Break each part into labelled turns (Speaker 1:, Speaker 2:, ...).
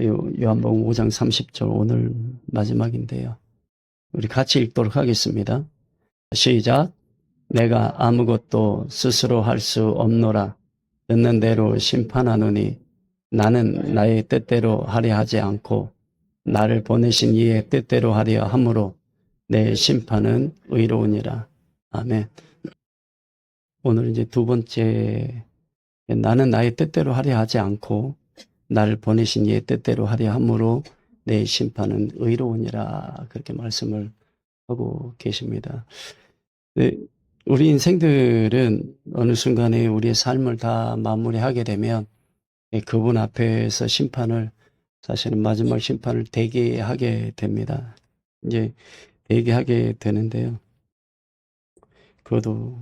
Speaker 1: 요한복음 5장 30절 오늘 마지막인데요. 우리 같이 읽도록 하겠습니다. 시작. 내가 아무것도 스스로 할 수 없노라. 듣는 대로 심판하노니 나는 나의 뜻대로 하려 하지 않고 나를 보내신 이의 뜻대로 하려 함으로 내 심판은 의로우니라. 아멘. 오늘 이제 두 번째, 나는 나의 뜻대로 하려 하지 않고 나를 보내신 이의 뜻대로 하려 함으로 내 심판은 의로우니라. 그렇게 말씀을 하고 계십니다. 우리 인생들은 어느 순간에 우리의 삶을 다 마무리하게 되면 그분 앞에서 심판을, 사실은 마지막 심판을 대기하게 됩니다. 이제 대기하게 되는데요. 그것도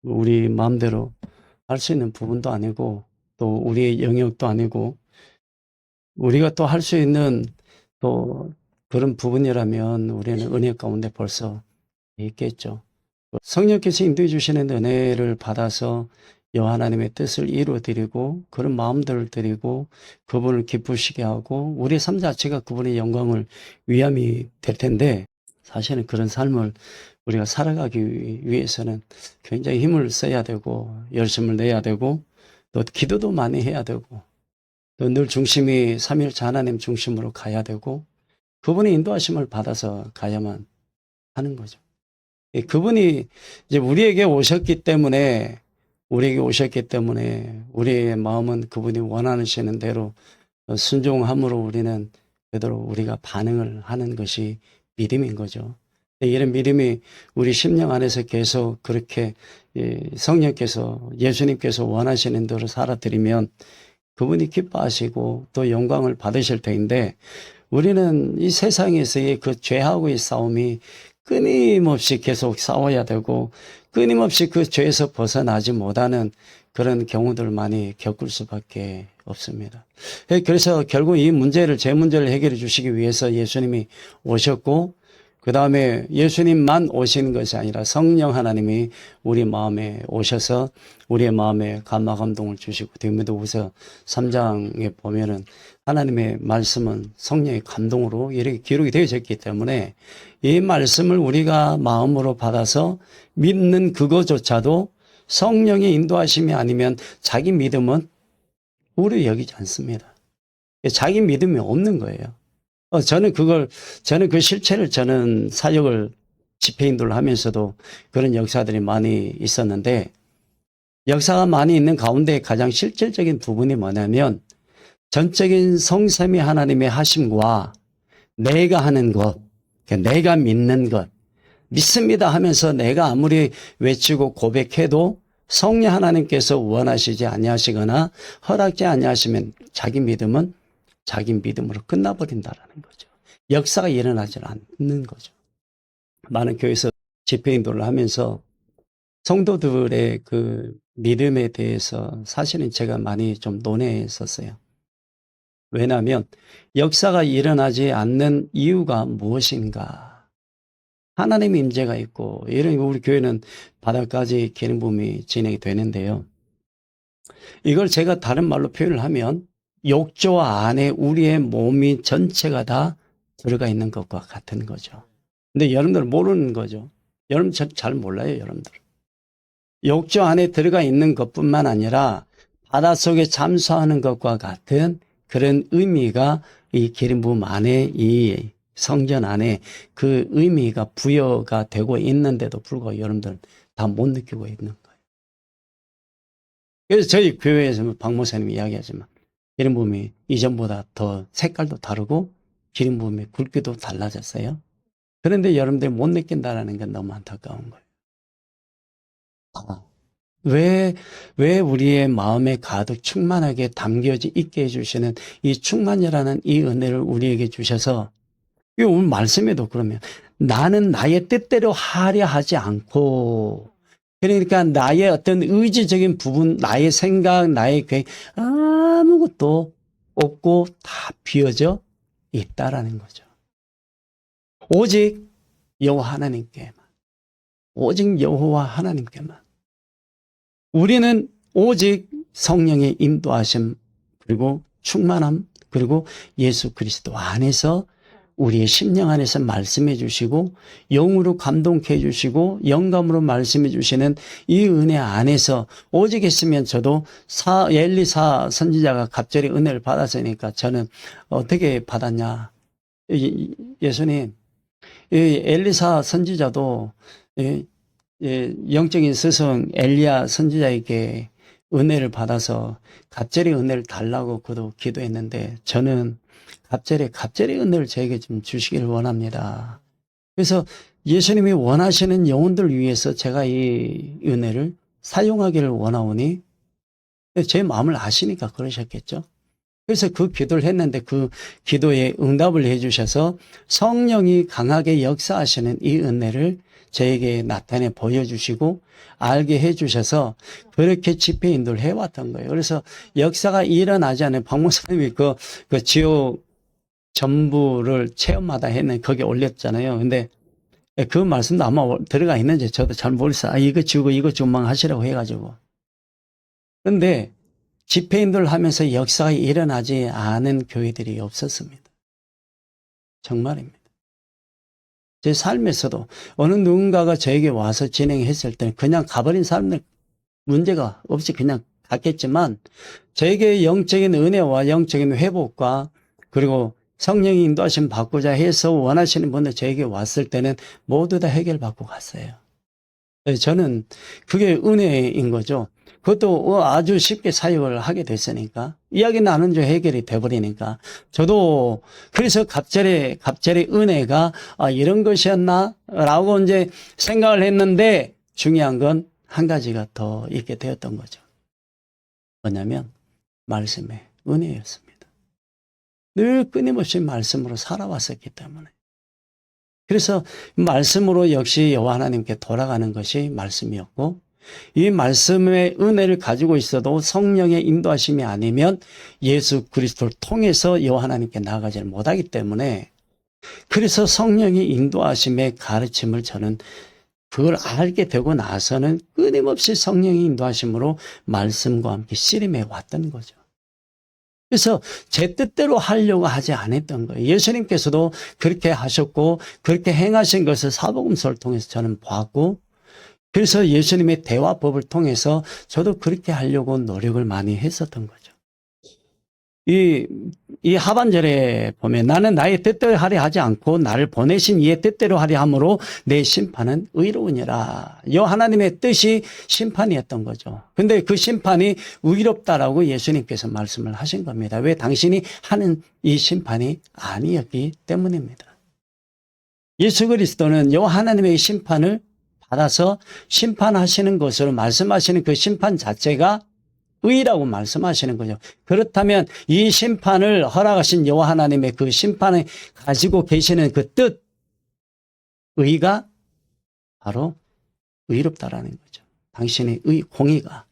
Speaker 1: 우리 마음대로 할 수 있는 부분도 아니고 또 우리의 영역도 아니고 우리가 또 할 수 있는 또 그런 부분이라면 우리는 은혜 가운데 벌써 있겠죠. 성령께서 인도해 주시는 은혜를 받아서 여호와 하나님의 뜻을 이루어드리고 그런 마음들을 드리고 그분을 기쁘시게 하고 우리의 삶 자체가 그분의 영광을 위함이 될 텐데, 사실은 그런 삶을 우리가 살아가기 위해서는 굉장히 힘을 써야 되고 열심을 내야 되고 또 기도도 많이 해야 되고 또 늘 중심이 삼위일체 하나님 중심으로 가야 되고 그분의 인도하심을 받아서 가야만 하는 거죠. 그분이 이제 우리에게 오셨기 때문에 우리의 마음은 그분이 원하시는 대로 순종함으로 우리는 그대로 우리가 반응을 하는 것이 믿음인 거죠. 이런 믿음이 우리 심령 안에서 계속 그렇게 성령께서, 예수님께서 원하시는 대로 살아드리면 그분이 기뻐하시고 또 영광을 받으실 터인데, 우리는 이 세상에서의 그 죄하고의 싸움이 끊임없이 계속 싸워야 되고 끊임없이 그 죄에서 벗어나지 못하는 그런 경우들 많이 겪을 수밖에 없습니다. 그래서 결국 이 문제를, 제 문제를 해결해 주시기 위해서 예수님이 오셨고, 그 다음에 예수님만 오시는 것이 아니라 성령 하나님이 우리 마음에 오셔서 우리의 마음에 감화 감동을 주시고, 디모데후서 3장에 보면은 하나님의 말씀은 성령의 감동으로 이렇게 기록이 되어졌기 때문에 이 말씀을 우리가 마음으로 받아서 믿는 그거조차도 성령의 인도하심이 아니면 자기 믿음은 우려 여기지 않습니다. 자기 믿음이 없는 거예요. 저는 그 실체를, 저는 사역을 집회인들로 하면서도 그런 역사들이 많이 있었는데, 역사가 많이 있는 가운데 가장 실질적인 부분이 뭐냐면 전적인 성삼위 하나님의 하심과 내가 하는 것, 내가 믿는 것, 믿습니다 하면서 내가 아무리 외치고 고백해도 성령 하나님께서 원하시지 아니하시거나 허락지 아니하시면 자기 믿음은 자기 믿음으로 끝나버린다라는 거죠. 역사가 일어나지 않는 거죠. 많은 교회에서 집회인들을 하면서 성도들의 그 믿음에 대해서 사실은 제가 많이 좀 논했었어요. 왜냐하면 역사가 일어나지 않는 이유가 무엇인가? 하나님의 임재가 있고, 이런 우리 교회는 바닥까지 기름 부음이 진행이 되는데요. 이걸 제가 다른 말로 표현을 하면 욕조 안에 우리의 몸이 전체가 다 들어가 있는 것과 같은 거죠. 근데 여러분들 모르는 거죠. 여러분 잘 몰라요, 여러분들. 욕조 안에 들어가 있는 것뿐만 아니라 바닷속에 잠수하는 것과 같은 그런 의미가 이 기름 부음 안에, 이 성전 안에 그 의미가 부여가 되고 있는데도 불구하고 여러분들 다 못 느끼고 있는 거예요. 그래서 저희 교회에서 박 목사님이 이야기하지만 기름 부음이 이전보다 더 색깔도 다르고 기름 부음의 굵기도 달라졌어요. 그런데 여러분들이 못 느낀다는 건 너무 안타까운 거예요. 왜 우리의 마음에 가득 충만하게 담겨져 있게 해주시는 이 충만이라는 이 은혜를 우리에게 주셔서, 이 오늘 말씀에도 그러면 나는 나의 뜻대로 하려 하지 않고, 그러니까 나의 어떤 의지적인 부분, 나의 생각, 나의 계획 아무것도 없고 다 비어져 있다라는 거죠. 오직 여호와 하나님께만, 오직 여호와 하나님께만. 우리는 오직 성령의 인도하심 그리고 충만함 그리고 예수 그리스도 안에서 우리의 심령 안에서 말씀해 주시고 영으로 감동케 해 주시고 영감으로 말씀해 주시는 이 은혜 안에서 오직 했으면 저도 엘리사 선지자가 갑자기 은혜를 받았으니까 저는 어떻게 받았냐. 예수님, 엘리사 선지자도 영적인 스승 엘리야 선지자에게 은혜를 받아서 갑절의 은혜를 달라고 그도 기도했는데 저는 갑절의 은혜를 저에게 좀 주시기를 원합니다. 그래서 예수님이 원하시는 영혼들 위해서 제가 이 은혜를 사용하기를 원하오니 제 마음을 아시니까 그러셨겠죠. 그래서 그 기도를 했는데 그 기도에 응답을 해주셔서 성령이 강하게 역사하시는 이 은혜를 저에게 나타내 보여주시고 알게 해주셔서 그렇게 집회 인도를 해왔던 거예요. 그래서 역사가 일어나지 않은 박 목사님이 그 지옥 전부를 체험하다 했는 거기 올렸잖아요. 근데 그 말씀도 아마 들어가 있는지 저도 잘 모르겠어요. 이거 지우고 이거 주망 하시라고 해가지고. 그런데 집회 인도를 하면서 역사가 일어나지 않은 교회들이 없었습니다. 정말입니다. 제 삶에서도 어느 누군가가 저에게 와서 진행했을 때는 그냥 가버린 사람들 문제가 없이 그냥 갔겠지만 저에게 영적인 은혜와 영적인 회복과 그리고 성령이 인도하심 받고자 해서 원하시는 분들 저에게 왔을 때는 모두 다 해결받고 갔어요. 저는 그게 은혜인 거죠. 그것도 아주 쉽게 사역을 하게 됐으니까 이야기 나눈 중 해결이 돼버리니까 저도 그래서 갑절의 은혜가 이런 것이었나 라고 이제 생각을 했는데 중요한 건 한 가지가 더 있게 되었던 거죠. 뭐냐면 말씀의 은혜였습니다. 늘 끊임없이 말씀으로 살아왔었기 때문에 그래서 말씀으로 역시 여호와 하나님께 돌아가는 것이 말씀이었고 이 말씀의 은혜를 가지고 있어도 성령의 인도하심이 아니면 예수 그리스도를 통해서 여호와 하나님께 나아가지를 못하기 때문에 그래서 성령의 인도하심의 가르침을 저는 그걸 알게 되고 나서는 끊임없이 성령의 인도하심으로 말씀과 함께 씨름해 왔던 거죠. 그래서 제 뜻대로 하려고 하지 않았던 거예요. 예수님께서도 그렇게 하셨고 그렇게 행하신 것을 사복음서를 통해서 저는 봤고 그래서 예수님의 대화법을 통해서 저도 그렇게 하려고 노력을 많이 했었던 거죠. 이 하반절에 보면 나는 나의 뜻대로 하려 하지 않고 나를 보내신 이의 뜻대로 하려 함으로 내 심판은 의로우니라. 여 하나님의 뜻이 심판이었던 거죠. 근데 그 심판이 의롭다라고 예수님께서 말씀을 하신 겁니다. 왜? 당신이 하는 이 심판이 아니었기 때문입니다. 예수 그리스도는 여 하나님의 심판을 받아서 심판하시는 것으로 말씀하시는 그 심판 자체가 의라고 말씀하시는 거죠. 그렇다면 이 심판을 허락하신 여호와 하나님의 그 심판을 가지고 계시는 그 뜻, 의가 바로 의롭다라는 거죠. 당신의 공의가.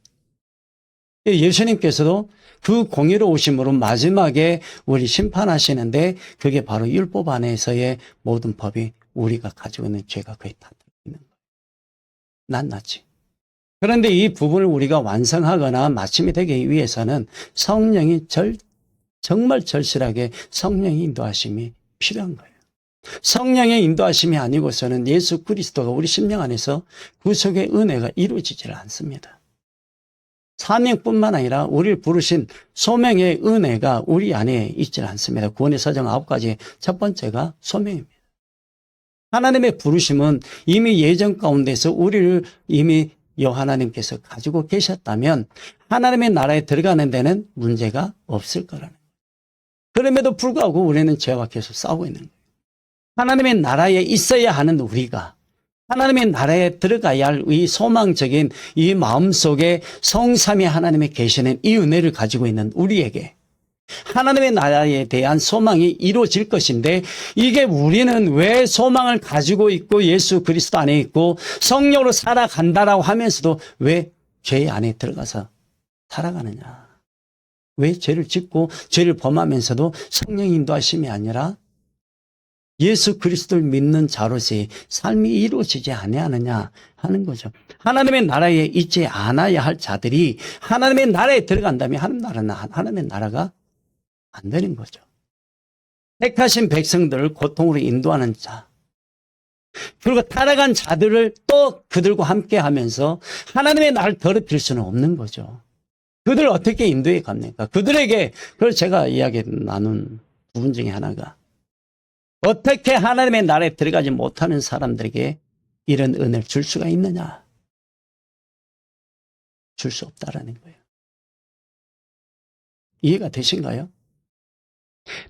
Speaker 1: 예수님께서도 그 공의로 오심으로 마지막에 우리 심판하시는데 그게 바로 율법 안에서의 모든 법이 우리가 가지고 있는 죄가 거의 다 들어있는 거예요. 낱낱이. 그런데 이 부분을 우리가 완성하거나 마침이 되기 위해서는 성령이 정말 절실하게 성령의 인도하심이 필요한 거예요. 성령의 인도하심이 아니고서는 예수 그리스도가 우리 심령 안에서 구속의 은혜가 이루어지질 않습니다. 사명뿐만 아니라 우리를 부르신 소명의 은혜가 우리 안에 있질 않습니다. 구원의 사정 9가지 첫 번째가 소명입니다. 하나님의 부르심은 이미 예정 가운데서 우리를 이미 하나님께서 가지고 계셨다면 하나님의 나라에 들어가는 데는 문제가 없을 거라는 거예요. 그럼에도 불구하고 우리는 죄와 계속 싸우고 있는 거예요. 하나님의 나라에 있어야 하는 우리가 하나님의 나라에 들어가야 할 이 소망적인 이 마음속에 성삼위 하나님이 계시는 이 은혜를 가지고 있는 우리에게 하나님의 나라에 대한 소망이 이루어질 것인데 이게 우리는 왜 소망을 가지고 있고 예수 그리스도 안에 있고 성령으로 살아간다라고 하면서도 왜 죄 안에 들어가서 살아가느냐. 왜 죄를 짓고 죄를 범하면서도 성령 인도하심이 아니라 예수 그리스도를 믿는 자로서의 삶이 이루어지지 아니하느냐 하는 거죠. 하나님의 나라에 있지 않아야 할 자들이 하나님의 나라에 들어간다면 하나님의 나라가 안 되는 거죠. 택하신 백성들을 고통으로 인도하는 자, 그리고 타락한 자들을 또 그들과 함께 하면서 하나님의 나를 더럽힐 수는 없는 거죠. 그들을 어떻게 인도해 갑니까? 그들에게, 그걸 제가 이야기 나눈 부분 중에 하나가, 어떻게 하나님의 나라에 들어가지 못하는 사람들에게 이런 은혜를 줄 수가 있느냐? 줄 수 없다라는 거예요. 이해가 되신가요?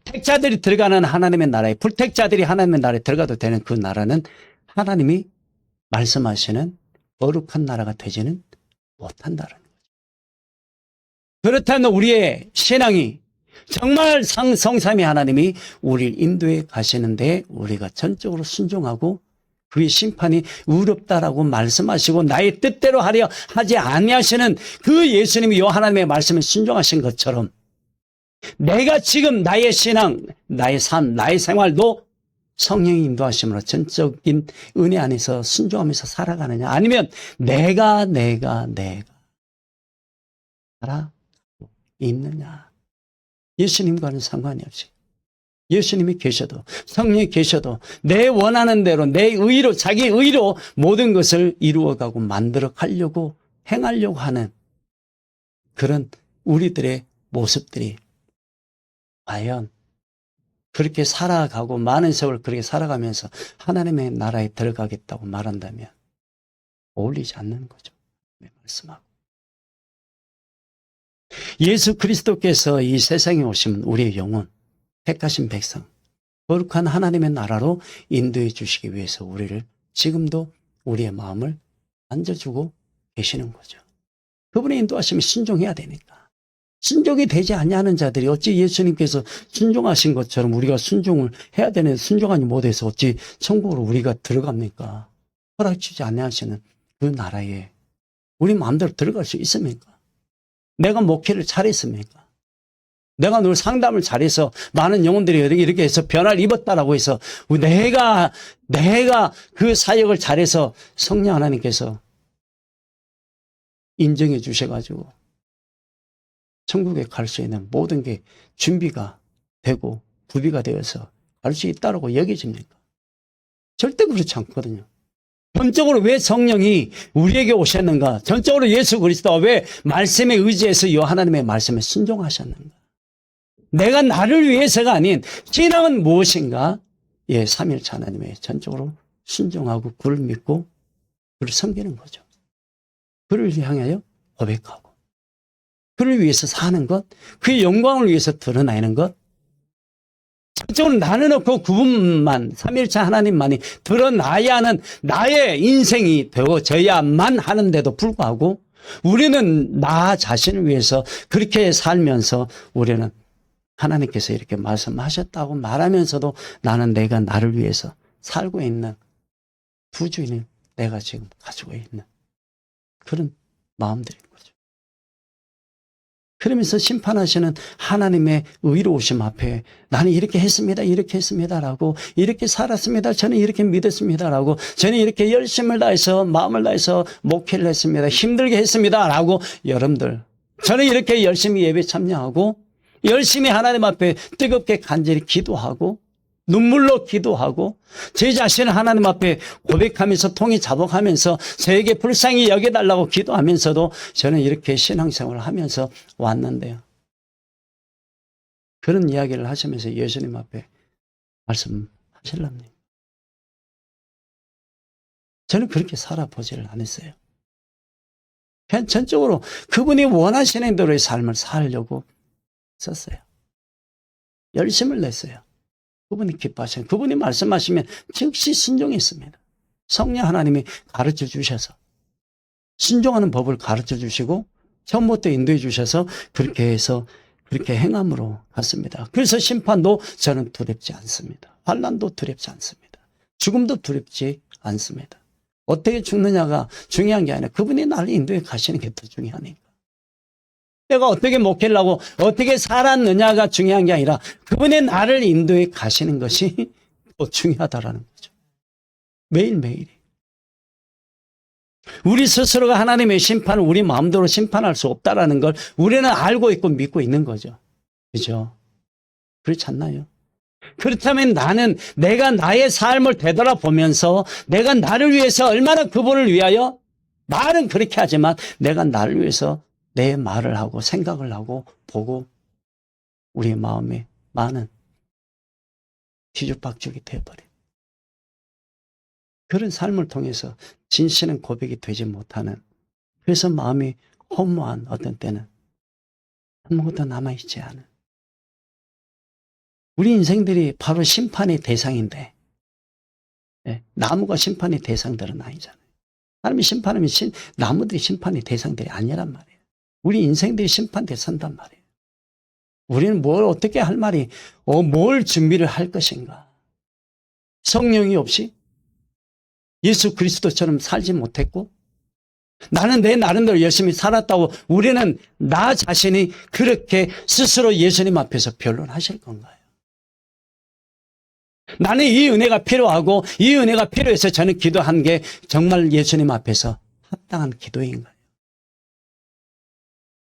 Speaker 1: 택자들이 들어가는 하나님의 나라에, 불택자들이 하나님의 나라에 들어가도 되는 그 나라는 하나님이 말씀하시는 거룩한 나라가 되지는 못한다라는 거죠. 그렇다면 우리의 신앙이 정말 성삼위 하나님이 우리를 인도해 가시는데 우리가 전적으로 순종하고 그의 심판이 의롭다라고 말씀하시고 나의 뜻대로 하려 하지 아니하시는 그 예수님이 요 하나님의 말씀에 순종하신 것처럼 내가 지금 나의 신앙, 나의 삶, 나의 생활도 성령의 인도하심으로 전적인 은혜 안에서 순종하면서 살아가느냐, 아니면 내가 살아가고 있느냐. 예수님과는 상관이 없이, 예수님이 계셔도 성령이 계셔도 내 원하는 대로 내 의로, 자기 의로 모든 것을 이루어가고 만들어 가려고 행하려고 하는 그런 우리들의 모습들이 과연 그렇게 살아가고 많은 세월 그렇게 살아가면서 하나님의 나라에 들어가겠다고 말한다면 어울리지 않는 거죠. 말씀하고. 예수 그리스도께서 이 세상에 오시면 우리의 영혼, 택하신 백성, 거룩한 하나님의 나라로 인도해 주시기 위해서 우리를 지금도 우리의 마음을 만져주고 계시는 거죠. 그분의 인도하심에 순종해야 되니까. 순종이 되지 아니하는 자들이 어찌 예수님께서 순종하신 것처럼 우리가 순종을 해야 되는, 순종하지 못해서 어찌 천국으로 우리가 들어갑니까? 허락주지 아니하시는 그 나라에 우리 마음대로 들어갈 수 있습니까? 내가 목회를 잘했습니까? 내가 늘 상담을 잘해서 많은 영혼들이 이렇게 해서 변화를 입었다라고 해서 내가 그 사역을 잘해서 성령 하나님께서 인정해 주셔가지고 천국에 갈 수 있는 모든 게 준비가 되고 구비가 되어서 갈 수 있다고 여겨집니까? 절대 그렇지 않거든요. 전적으로 왜 성령이 우리에게 오셨는가? 전적으로 예수 그리스도가 왜 말씀에 의지해서 이 하나님의 말씀에 순종하셨는가? 내가 나를 위해서가 아닌 신앙은 무엇인가? 예, 삼일체 하나님의 전적으로 순종하고 그를 믿고 그를 섬기는 거죠. 그를 향하여 고백하고 그를 위해서 사는 것, 그의 영광을 위해서 드러내는 것, 전적으로 나는 없고 그분만, 삼일체 하나님만이 드러나야 하는 나의 인생이 되어져야만 하는데도 불구하고 우리는 나 자신을 위해서 그렇게 살면서 우리는 하나님께서 이렇게 말씀하셨다고 말하면서도 나는 내가 나를 위해서 살고 있는 부주의는 내가 지금 가지고 있는 그런 마음들인 거죠. 그러면서 심판하시는 하나님의 의로우심 앞에 나는 이렇게 했습니다. 이렇게 했습니다라고, 이렇게 살았습니다. 저는 이렇게 믿었습니다라고, 저는 이렇게 열심을 다해서 마음을 다해서 목회를 했습니다. 힘들게 했습니다라고, 여러분들 저는 이렇게 열심히 예배 참여하고 열심히 하나님 앞에 뜨겁게 간절히 기도하고 눈물로 기도하고 제 자신을 하나님 앞에 고백하면서 통해 자복하면서 저에게 불쌍히 여겨달라고 기도하면서도 저는 이렇게 신앙생활을 하면서 왔는데요. 그런 이야기를 하시면서 예수님 앞에 말씀하실랍니다. 저는 그렇게 살아보지를 않았어요. 그냥 전적으로 그분이 원하시는 대로의 삶을 살려고 썼어요. 열심을 냈어요. 그분이 기뻐하시는, 그분이 말씀하시면 즉시 순종했습니다. 성령 하나님이 가르쳐 주셔서 순종하는 법을 가르쳐 주시고 처음부터 인도해 주셔서 그렇게 해서 그렇게 행함으로 갔습니다. 그래서 심판도 저는 두렵지 않습니다. 환난도 두렵지 않습니다. 죽음도 두렵지 않습니다. 어떻게 죽느냐가 중요한 게 아니라 그분이 나를 인도해 가시는 게 더 중요하니까. 내가 어떻게 목회를 하고 어떻게 살았느냐가 중요한 게 아니라 그분의 나를 인도해 가시는 것이 더 중요하다라는 거죠. 매일매일이. 우리 스스로가 하나님의 심판을 우리 마음대로 심판할 수 없다라는 걸 우리는 알고 있고 믿고 있는 거죠. 그죠? 그렇지 않나요? 그렇다면 나는 내가 나의 삶을 되돌아보면서 내가 나를 위해서 얼마나 그분을 위하여 말은 그렇게 하지만 내가 나를 위해서 내 말을 하고 생각을 하고 보고 우리의 마음에 많은 뒤죽박죽이 되어버린 그런 삶을 통해서 진실한 고백이 되지 못하는 그래서 마음이 허무한 어떤 때는 아무것도 남아있지 않은 우리 인생들이 바로 심판의 대상인데 나무가 심판의 대상들은 아니잖아요. 사람이 심판하면 나무들이 심판의 대상들이 아니란 말이에요. 우리 인생들이 심판 대상단 말이에요. 우리는 뭘 어떻게 할 말이 뭘 준비를 할 것인가. 성령이 없이 예수 그리스도처럼 살지 못했고 나는 내 나름대로 열심히 살았다고 우리는 나 자신이 그렇게 스스로 예수님 앞에서 변론하실 건가요? 나는 이 은혜가 필요하고 이 은혜가 필요해서 저는 기도한 게 정말 예수님 앞에서 합당한 기도인가요?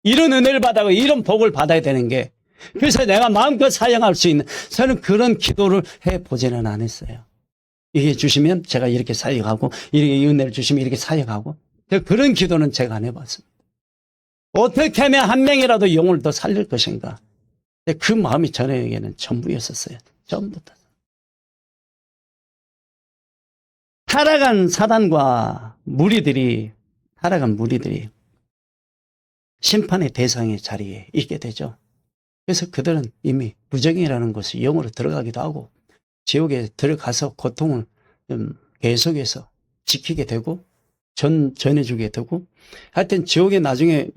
Speaker 1: 이런 은혜를 받아고 이런 복을 받아야 되는 게 그래서 내가 마음껏 사용할 수 있는 저는 그런 기도를 해보지는 않았어요. 이게 주시면 제가 이렇게 사역하고 이렇게 이 은혜를 주시면 이렇게 사역하고 그런 기도는 제가 안 해봤습니다. 어떻게 하면 한 명이라도 영혼을 더 살릴 것인가. 그 마음이 저에게는 전부였었어요. 처음부터. 타락한 무리들이 심판의 대상의 자리에 있게 되죠. 그래서 그들은 이미 무정이라는 곳에 영으로 들어가기도 하고 지옥에 들어가서 고통을 계속해서 지키게 되고 전해주게 되고 하여튼 지옥에 나중에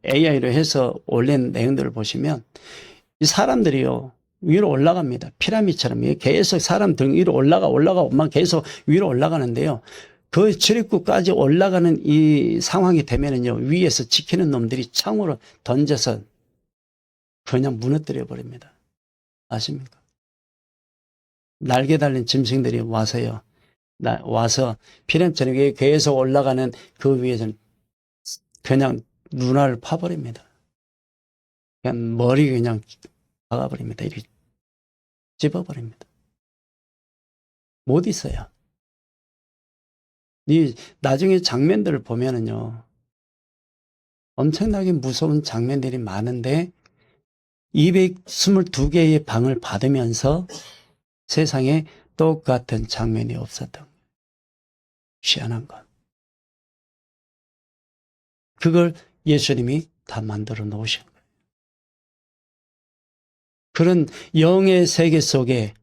Speaker 1: AI로 해서 올린 내용들을 보시면 이 사람들이요 위로 올라갑니다. 피라미드처럼 계속 사람 등 위로 올라가고만 계속 위로 올라가는데요. 그 출입구까지 올라가는 이 상황이 되면은요 위에서 지키는 놈들이 창으로 던져서 그냥 무너뜨려 버립니다. 아십니까? 날개 달린 짐승들이 와서 피라미드처럼 계속 올라가는 그 위에서는 그냥 눈알을 파버립니다. 그냥 머리 그냥 박아버립니다. 이렇게 집어버립니다. 못 있어요. 이 나중에 장면들을 보면은요, 엄청나게 무서운 장면들이 많은데 222개의 방을 받으면서 세상에 똑같은 장면이 없었던 거예요. 희한한 것. 그걸 예수님이 다 만들어 놓으신 거예요. 그런 영의 세계 속에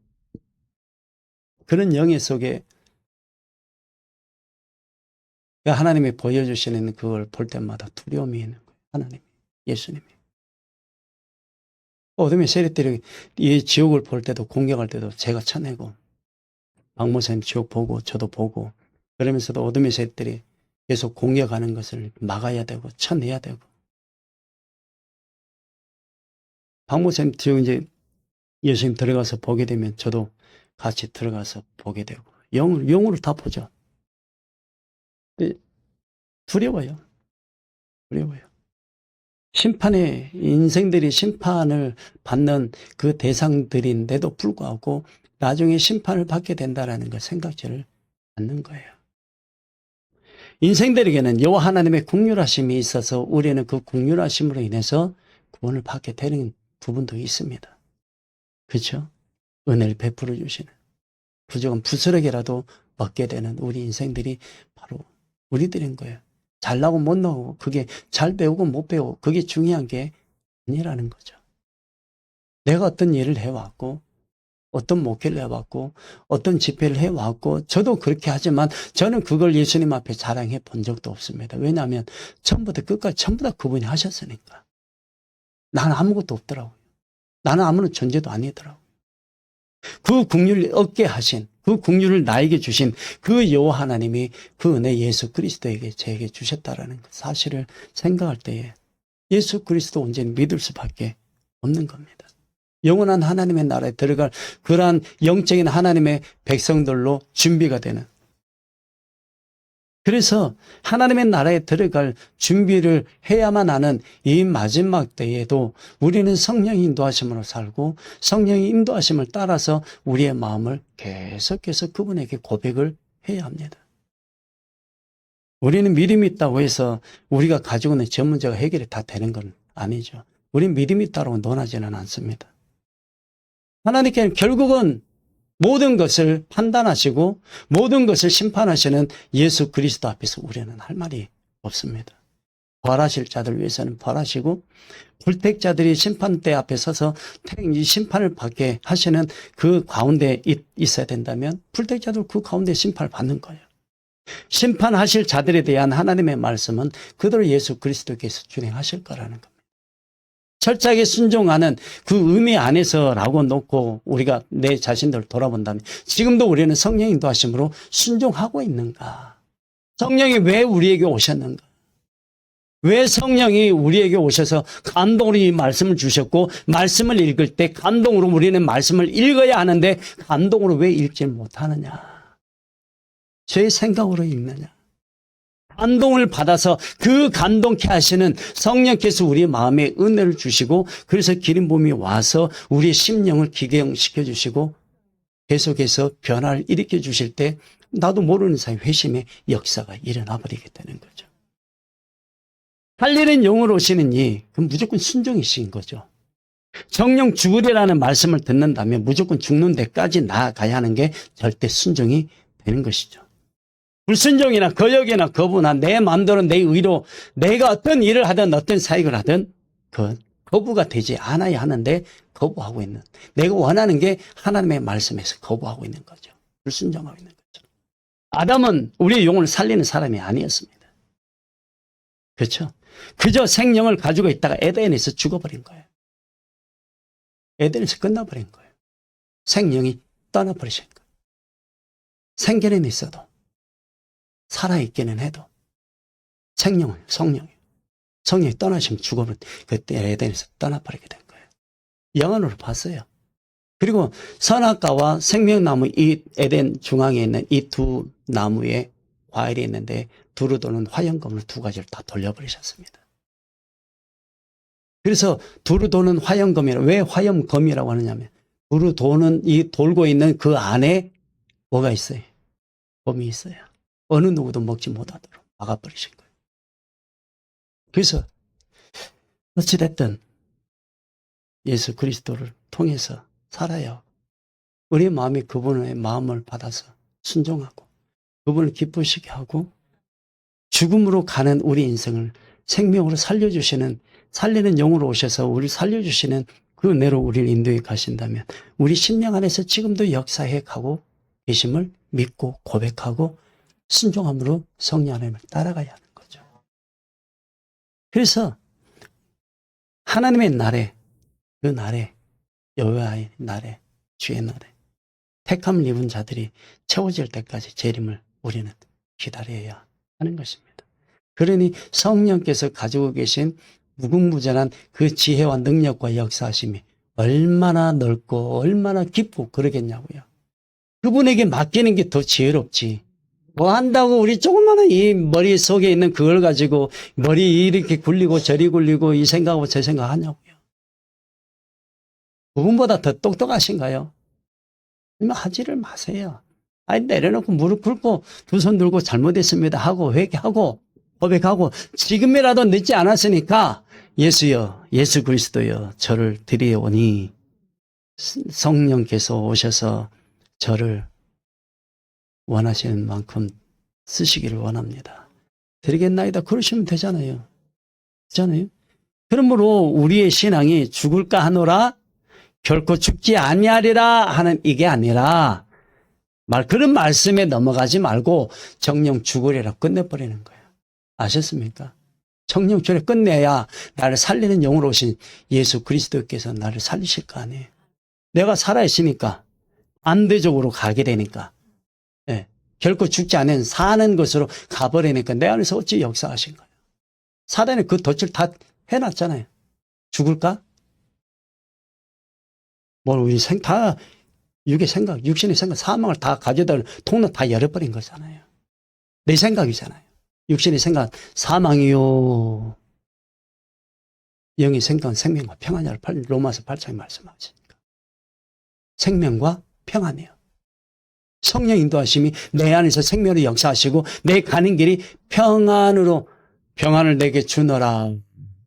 Speaker 1: 하나님이 보여주시는 그걸 볼 때마다 두려움이 있는 거예요. 하나님, 예수님이. 어둠의 세력들이 이 지옥을 볼 때도 공격할 때도 제가 쳐내고 박모사님 지옥 보고 저도 보고 그러면서도 어둠의 세력들이 계속 공격하는 것을 막아야 되고 쳐내야 되고 박모사님 지옥 이제 예수님 들어가서 보게 되면 저도 같이 들어가서 보게 되고 영으로 다 보죠. 두려워요. 인생들이 심판을 받는 그 대상들인데도 불구하고 나중에 심판을 받게 된다는 걸 생각지를 않는 거예요. 인생들에게는 여호와 하나님의 긍휼하심이 있어서 우리는 그 긍휼하심으로 인해서 구원을 받게 되는 부분도 있습니다. 그렇죠? 은혜를 베풀어 주시는 부족한 부스러기라도 얻게 되는 우리 인생들이 바로 우리들인 거예요. 잘나고 못나고 그게 잘 배우고 못 배우고 그게 중요한 게 아니라는 거죠. 내가 어떤 일을 해왔고 어떤 목회를 해왔고 어떤 집회를 해왔고 저도 그렇게 하지만 저는 그걸 예수님 앞에 자랑해 본 적도 없습니다. 왜냐하면 처음부터 끝까지 전부 다 그분이 하셨으니까. 나는 아무것도 없더라고요. 나는 아무런 존재도 아니더라고요. 그 긍휼을 얻게 하신 그 긍휼을 나에게 주신 그 여호와 하나님이 그 은혜 예수 그리스도에게 저에게 주셨다라는 사실을 생각할 때에 예수 그리스도 온전히 믿을 수밖에 없는 겁니다. 영원한 하나님의 나라에 들어갈 그러한 영적인 하나님의 백성들로 준비가 되는 그래서 하나님의 나라에 들어갈 준비를 해야만 하는 이 마지막 때에도 우리는 성령의 인도하심으로 살고 성령의 인도하심을 따라서 우리의 마음을 계속해서 그분에게 고백을 해야 합니다. 우리는 믿음이 있다고 해서 우리가 가지고 있는 전 문제가 해결이 다 되는 건 아니죠. 우리는 믿음이 있다고 논하지는 않습니다. 하나님께는 결국은 모든 것을 판단하시고 모든 것을 심판하시는 예수 그리스도 앞에서 우리는 할 말이 없습니다. 벌하실 자들 위해서는 벌하시고 불택자들이 심판대 앞에 서서 이 심판을 받게 하시는 그 가운데 있어야 된다면 불택자들 그 가운데 심판을 받는 거예요. 심판하실 자들에 대한 하나님의 말씀은 그대로 예수 그리스도께서 준행하실 거라는 겁니다. 철저하게 순종하는 그 의미 안에서라고 놓고 우리가 내 자신들을 돌아본다면 지금도 우리는 성령 인도하심으로 순종하고 있는가? 성령이 왜 우리에게 오셨는가? 왜 성령이 우리에게 오셔서 감동으로 이 말씀을 주셨고 말씀을 읽을 때 감동으로 우리는 말씀을 읽어야 하는데 감동으로 왜 읽지 못하느냐? 제 생각으로 읽느냐? 감동을 받아서 그 감동케 하시는 성령께서 우리의 마음에 은혜를 주시고 그래서 기름 부음이 와서 우리의 심령을 기경시켜 주시고 계속해서 변화를 일으켜 주실 때 나도 모르는 사이 회심의 역사가 일어나 버리게 되는 거죠. 살리는 영으로 오시는 그건 무조건 순종이신 거죠. 정령 죽으리라는 말씀을 듣는다면 무조건 죽는 데까지 나아가야 하는 게 절대 순종이 되는 것이죠. 불순종이나 거역이나 거부나 내 마음대로 내 의로 내가 어떤 일을 하든 어떤 사역을 하든 그 거부가 되지 않아야 하는데 거부하고 있는, 내가 원하는 게 하나님의 말씀에서 거부하고 있는 거죠. 불순종하고 있는 거죠. 아담은 우리의 영혼을 살리는 사람이 아니었습니다. 그렇죠? 그저 생명을 가지고 있다가 에덴에서 죽어버린 거예요. 에덴에서 끝나버린 거예요. 생명이 떠나버리신 거예요. 생계는 있어도 살아있기는 해도 성령이 떠나시면 죽어버린 그때 에덴에서 떠나버리게 된 거예요. 영안으로 봤어요. 그리고 선악과와 생명나무 이 에덴 중앙에 있는 이 두 나무에 과일이 있는데 두루 도는 화염검을 두 가지를 다 돌려버리셨습니다. 그래서 두루 도는 화염검이라 왜 화염검이라고 하느냐면 두루 도는 이 돌고 있는 그 안에 뭐가 있어요? 검이 있어요. 어느 누구도 먹지 못하도록 막아버리신 거예요. 그래서 어찌됐든 예수 그리스도를 통해서 살아요. 우리 마음이 그분의 마음을 받아서 순종하고 그분을 기쁘시게 하고 죽음으로 가는 우리 인생을 생명으로 살려주시는 살리는 영으로 오셔서 우리를 살려주시는 그 은혜로 우리를 인도해 가신다면 우리 심령 안에서 지금도 역사해 가고 계심을 믿고 고백하고 순종함으로 성령 하나님을 따라가야 하는 거죠. 그래서 하나님의 날에 그 날에 여호와의 날에 주의 날에 택함을 입은 자들이 채워질 때까지 재림을 우리는 기다려야 하는 것입니다. 그러니 성령께서 가지고 계신 무궁무진한 그 지혜와 능력과 역사하심이 얼마나 넓고 얼마나 깊고 그러겠냐고요. 그분에게 맡기는 게 더 지혜롭지. 뭐 한다고 우리 조그마한 이 머릿속에 있는 그걸 가지고 머리 이렇게 굴리고 저리 굴리고 이 생각하고 저 생각 하냐고요. 그분보다 더 똑똑하신가요? 하지를 마세요. 아니 내려놓고 무릎 꿇고 두 손 들고 잘못했습니다 하고 회개하고 고백하고 지금이라도 늦지 않았으니까 예수여 예수 그리스도여 저를 드리오니 성령께서 오셔서 저를 원하시는 만큼 쓰시기를 원합니다. 드리겠나이다 그러시면 되잖아요. 그러므로 우리의 신앙이 죽을까 하노라 결코 죽지 아니하리라 하는 이게 아니라 그런 말씀에 넘어가지 말고 정령 죽으리라 끝내버리는 거예요. 아셨습니까? 정령 죽으리라 끝내야 나를 살리는 영으로 오신 예수 그리스도께서 나를 살리실 거 아니에요. 내가 살아있으니까 반대적으로 가게 되니까 결코 죽지 않은 사는 것으로 가버리니까 내 안에서 어찌 역사하신 거예요. 사단이 그 덫을 다 해놨잖아요. 죽을까? 우리 다 육의 생각, 육신의 생각, 사망을 다 가져다 통로 다 열어버린 거잖아요. 내 생각이잖아요. 육신의 생각 사망이요. 영의 생각은 생명과 평안이라 로마서 8장에 말씀하시니까. 생명과 평안이요. 성령 인도하심이 내 안에서 생명으로 역사하시고 내 가는 길이 평안을 내게 주너라.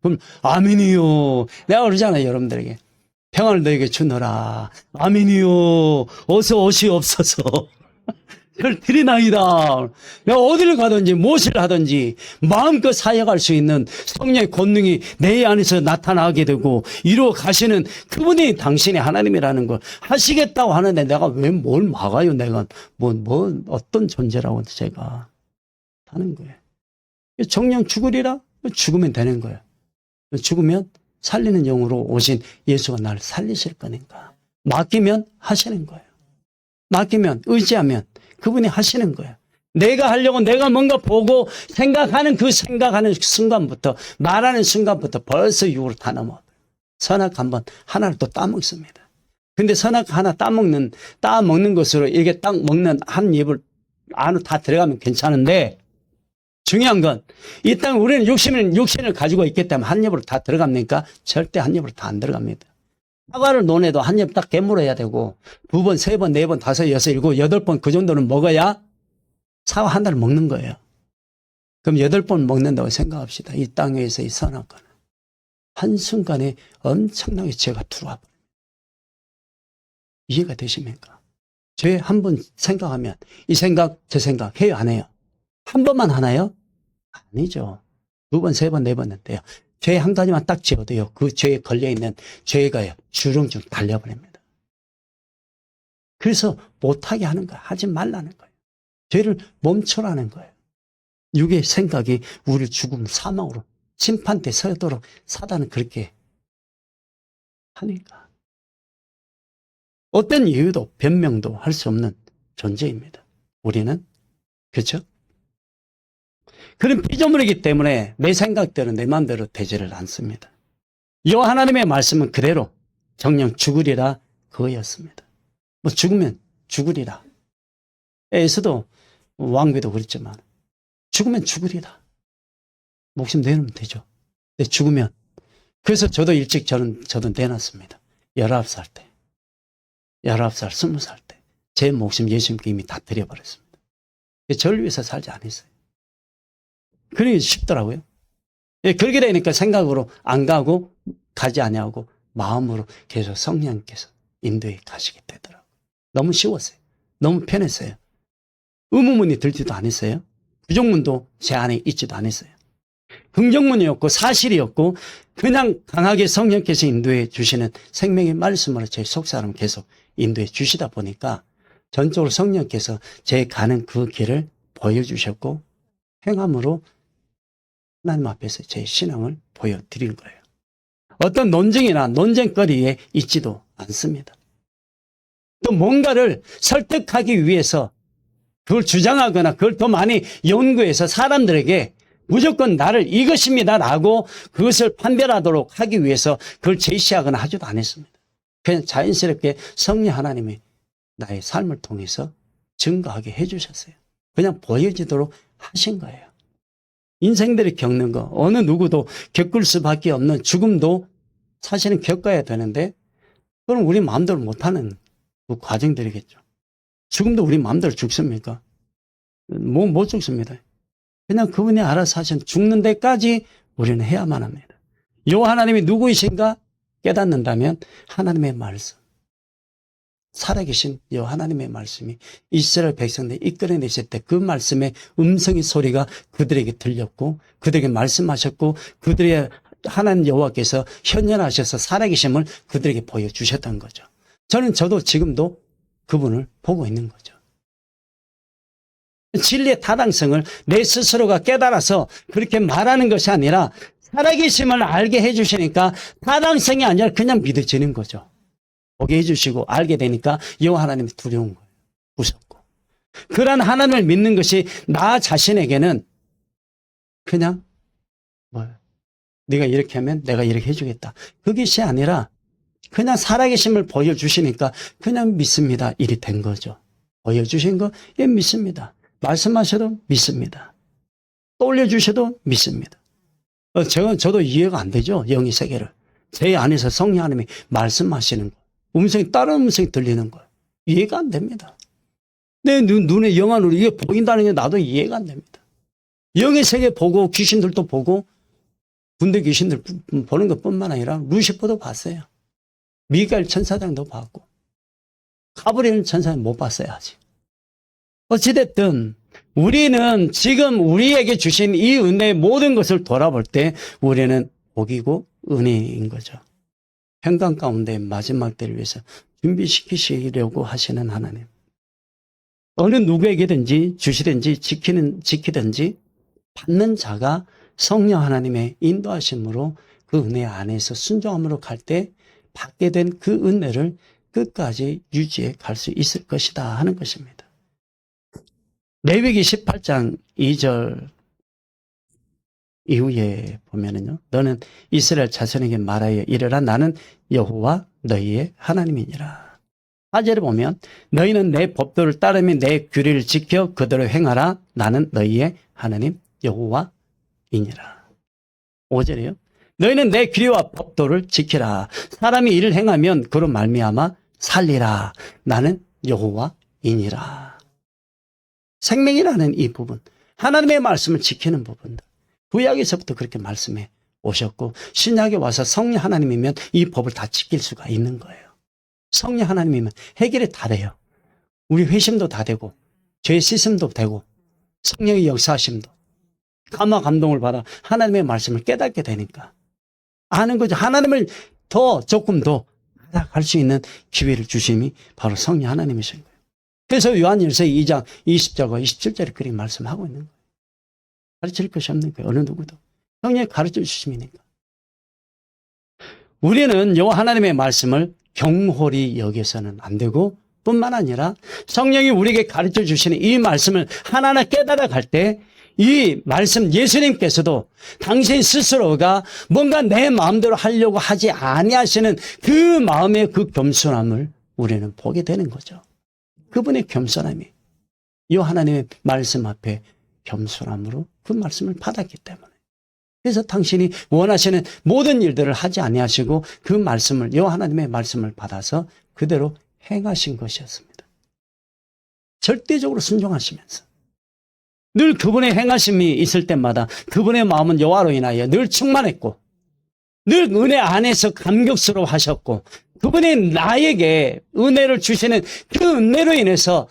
Speaker 1: 그럼 아멘이요. 내가 그러잖아요, 여러분들에게. 평안을 너에게 주너라. 아멘이요. 어서 오시옵소서. 저를 드리나이다. 내가 어디를 가든지 무엇을 하든지 마음껏 사역할 수 있는 성령의 권능이 내 안에서 나타나게 되고 이루어 가시는 그분이 당신의 하나님이라는 걸 하시겠다고 하는데 내가 왜 뭘 막아요? 내가 어떤 존재라고 제가 하는 거예요. 정령 죽으리라? 죽으면 되는 거예요. 죽으면 살리는 영으로 오신 예수가 나를 살리실 거니까. 맡기면 하시는 거예요. 맡기면, 의지하면 그분이 하시는 거예요. 내가 하려고 내가 뭔가 보고 생각하는 그 생각하는 순간부터, 말하는 순간부터 벌써 육으로 다 넘어가요. 선악 한번 하나를 또 따먹습니다. 근데 선악 하나 따먹는 것으로 이게 딱 먹는 한 입을 안으로 다 들어가면 괜찮은데, 중요한 건 이 땅 우리는 육신을 가지고 있기 때문에 한 입으로 다 들어갑니까? 절대 한 입으로 다 안 들어갑니다. 사과를 논해도 한 입 딱 깨물어야 되고 2번, 3번, 4번, 5, 6, 7, 8번 그 정도는 먹어야 사과 한 달을 먹는 거예요. 그럼 8번 먹는다고 생각합시다. 이 땅에서 이 선악과는 한순간에 엄청나게 죄가 들어와 버립니다. 이해가 되십니까? 죄 한 번 생각하면 이 생각 저 생각 해요 안 해요? 한 번만 하나요? 아니죠. 2번, 3번, 4번은 돼요. 죄 한 가지만 딱 지어도요. 그 죄에 걸려있는 죄가요. 주렁주렁 달려버립니다. 그래서 못하게 하는 거예요. 하지 말라는 거예요. 죄를 멈춰라는 거예요. 육의 생각이 우리를 죽음, 사망으로 심판대 서도록 사단은 그렇게 하니까. 어떤 이유도 변명도 할 수 없는 존재입니다. 우리는. 그렇죠? 그런 피조물이기 때문에 내 생각대로 내 마음대로 되지를 않습니다. 여호와 하나님의 말씀은 그대로 정녕 죽으리라 그거였습니다. 뭐 죽으면 죽으리라. 에서도 왕비도 그랬지만 죽으면 죽으리라. 목숨 내놓으면 되죠. 근데 죽으면 그래서 저도 일찍 저도 내놨습니다. 19살 때. 19살, 20살 때. 제 목숨 예수님께 이미 다 드려버렸습니다. 저를 위해서 살지 않았어요. 그러기 쉽더라고요. 그렇게 되니까 생각으로 안 가고 가지 아니하고 마음으로 계속 성령께서 인도해 가시게 되더라고요. 너무 쉬웠어요. 너무 편했어요. 의무문이 들지도 않았어요. 부정문도 제 안에 있지도 않았어요. 긍정문이었고 사실이었고 그냥 강하게 성령께서 인도해 주시는 생명의 말씀으로 제 속사람 계속 인도해 주시다 보니까 전적으로 성령께서 제 가는 그 길을 보여주셨고 행함으로 하나님 앞에서 제 신앙을 보여드린 거예요. 어떤 논쟁이나 논쟁거리에 있지도 않습니다. 또 뭔가를 설득하기 위해서 그걸 주장하거나 그걸 더 많이 연구해서 사람들에게 무조건 나를 이것입니다라고 그것을 판별하도록 하기 위해서 그걸 제시하거나 하지도 않았습니다. 그냥 자연스럽게 성령 하나님이 나의 삶을 통해서 증거하게 해주셨어요. 그냥 보여지도록 하신 거예요. 인생들이 겪는 거 어느 누구도 겪을 수밖에 없는 죽음도 사실은 겪어야 되는데 그건 우리 마음대로 못하는 그 과정들이겠죠. 죽음도 우리 마음대로 죽습니까? 못 죽습니다. 그냥 그분이 알아서 하신 죽는 데까지 우리는 해야만 합니다. 여호와 하나님이 누구이신가 깨닫는다면 하나님의 말씀, 살아계신 여호와 하나님의 말씀이 이스라엘 백성들 이끌어내실 때 그 말씀의 음성의 소리가 그들에게 들렸고 그들에게 말씀하셨고 그들의 하나님 여호와께서 현현하셔서 살아계심을 그들에게 보여주셨던 거죠. 저도 지금도 그분을 보고 있는 거죠. 진리의 타당성을 내 스스로가 깨달아서 그렇게 말하는 것이 아니라 살아계심을 알게 해주시니까 타당성이 아니라 그냥 믿어지는 거죠. 보게 해주시고 알게 되니까 여호와 하나님이 두려운 거예요. 무섭고. 그러한 하나님을 믿는 것이 나 자신에게는 그냥 네가 이렇게 하면 내가 이렇게 해주겠다. 그것이 아니라 그냥 살아계심을 보여주시니까 그냥 믿습니다. 일이 된 거죠. 보여주신 거 믿습니다. 말씀하셔도 믿습니다. 또 올려주셔도 믿습니다. 저도 이해가 안 되죠. 영의 세계를. 제 안에서 성령 하나님이 말씀하시는 거. 다른 음성이 들리는 거. 이해가 안 됩니다. 내 눈에 영안으로 이게 보인다는 게 나도 이해가 안 됩니다. 영의 세계 보고 귀신들도 보고 군대 귀신들 보는 것뿐만 아니라 루시퍼도 봤어요. 미가엘 천사장도 봤고 가브리엘 천사는 못 봤어요 아직. 어찌됐든 우리는 지금 우리에게 주신 이 은혜의 모든 것을 돌아볼 때 우리는 복이고 은혜인 거죠. 평강 가운데 마지막 때를 위해서 준비시키시려고 하시는 하나님. 어느 누구에게든지 주시든지 지키든지 받는 자가 성령 하나님의 인도하심으로 그 은혜 안에서 순종함으로 갈 때 받게 된 그 은혜를 끝까지 유지해 갈 수 있을 것이다 하는 것입니다. 레위기 18장 2절 이후에 보면은요. 너는 이스라엘 자손에게 말하여 이르라 나는 여호와 너희의 하나님이니라. 4절에 보면 너희는 내 법도를 따르며 내 규례를 지켜 그대로 행하라. 나는 너희의 하나님 여호와이니라. 5절에요. 너희는 내 규례와 법도를 지키라. 사람이 이를 행하면 그로 말미암아 살리라. 나는 여호와이니라. 생명이라는 이 부분, 하나님의 말씀을 지키는 부분들. 구약에서부터 그렇게 말씀해 오셨고 신약에 와서 성령 하나님이면 이 법을 다 지킬 수가 있는 거예요. 성령 하나님이면 해결이 다 돼요. 우리 회심도 다 되고 죄 씻음도 되고 성령의 역사하심도 감화 감동을 받아 하나님의 말씀을 깨닫게 되니까 아는 거죠. 하나님을 조금 더 알아갈 수 있는 기회를 주심이 바로 성령 하나님이신 거예요. 그래서 요한일서 2장 20절과 27절에 그렇게 말씀하고 있는 거예요. 가르칠 것이 없는 거예요. 어느 누구도. 성령이 가르쳐 주심이니까. 우리는 여호와 하나님의 말씀을 경홀히 여겨서는 안 되고 뿐만 아니라 성령이 우리에게 가르쳐 주시는 이 말씀을 하나하나 깨달아 갈 때 이 말씀 예수님께서도 당신 스스로가 뭔가 내 마음대로 하려고 하지 아니하시는 그 마음의 그 겸손함을 우리는 보게 되는 거죠. 그분의 겸손함이 이 하나님의 말씀 앞에 겸손함으로 그 말씀을 받았기 때문에 그래서 당신이 원하시는 모든 일들을 하지 아니하시고 그 말씀을 이 하나님의 말씀을 받아서 그대로 행하신 것이었습니다. 절대적으로 순종하시면서 늘 그분의 행하심이 있을 때마다 그분의 마음은 여호와로 인하여 늘 충만했고 늘 은혜 안에서 감격스러워하셨고 그분이 나에게 은혜를 주시는 그 은혜로 인해서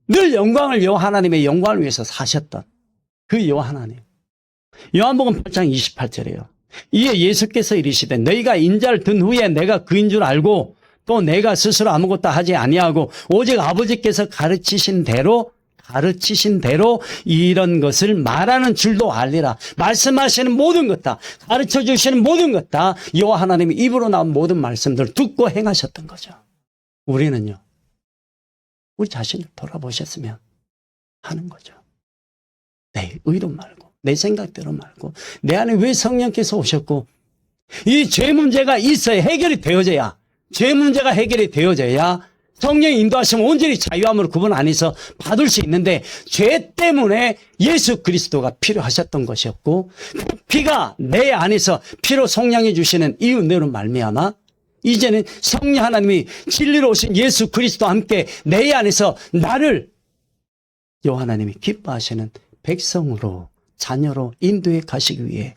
Speaker 1: 늘 영광을 여호와 하나님의 영광을 위해서 사셨던 그 여호와 하나님. 요한복음 8장 28절이에요. 이에 예수께서 이르시되 너희가 인자를 든 후에 내가 그인 줄 알고 또 내가 스스로 아무것도 하지 아니하고 오직 아버지께서 가르치신 대로 이런 것을 말하는 줄도 알리라. 말씀하시는 모든 것 다, 가르쳐 주시는 모든 것 다 여호와 하나님이 입으로 나온 모든 말씀들을 듣고 행하셨던 거죠. 우리는요. 우리 자신을 돌아보셨으면 하는 거죠. 내 의도 말고 내 생각대로 말고 내 안에 왜 성령께서 오셨고 이 죄 문제가 있어야 해결이 되어져야 죄 문제가 해결이 되어져야 성령의 인도하시면 온전히 자유함으로 그분 안에서 받을 수 있는데 죄 때문에 예수 그리스도가 필요하셨던 것이었고 그 피가 내 안에서 피로 성령해 주시는 이 은혜로 말미암아 이제는 성령 하나님이 진리로 오신 예수 그리스도와 함께 내 안에서 나를 여호와 하나님이 기뻐하시는 백성으로 자녀로 인도해 가시기 위해